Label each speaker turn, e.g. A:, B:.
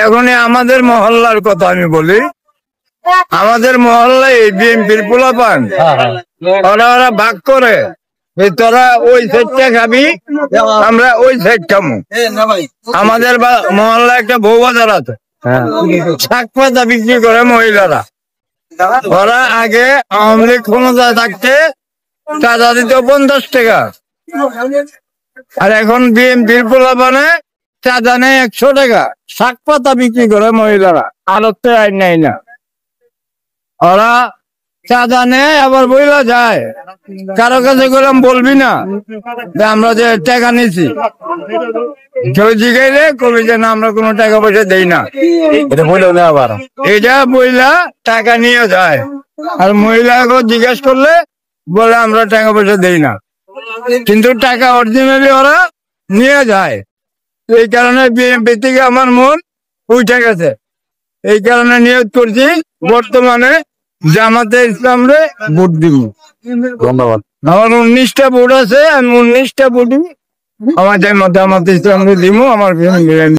A: এখন আমাদের মহল্লার কথা আমি বলি, আমাদের মহল্লায় বিএনপির পোলাপান ওরা ভাগ করে, তোরা ওই সাইডটা খাবি, আমরা ওই সাইড খাবো। আমাদের মহল্লায় একটা বউ বাজার আছে, শাক পাতা বিক্রি করে মহিলারা। ওরা আগে আওয়ামী লীগ ক্ষমতায় থাকতে চাঁদা দিত 50 টাকা, আর এখন বিএনপির পোলাপানে চাঁদা নেই 100 টাকা। শাক পাতা বিক্রি করে মহিলারা, আলোতে আইন নেয় না। ওরা চাঁদা নেয় আবার বইলা যায়, কারো কাছে গেলাম বলবি না যে আমরা যে টাকা নিছি। কেউ জিগাইলে কবি যে না আমরা কোনো টাকা পয়সা দেই না, এটা বইলা টাকা নিয়ে যায়। আর মহিলাকে জিজ্ঞাসা করলে বলে আমরা টাকা পয়সা দেই না, কিন্তু টাকা অরিজিনালি ওরা নিয়ে যায়। এই কারণে বিএনপি থেকে আমার মন উঠে গেছে। এই কারণে নিয়োগ করছি বর্তমানে জামাতে ইসলামরে ভোট দিব। ধন্যবাদ। আমার 19টা ভোট আছে, আমি 19টা ভোটই আমার জামাতে ইসলামরে দিব। আমার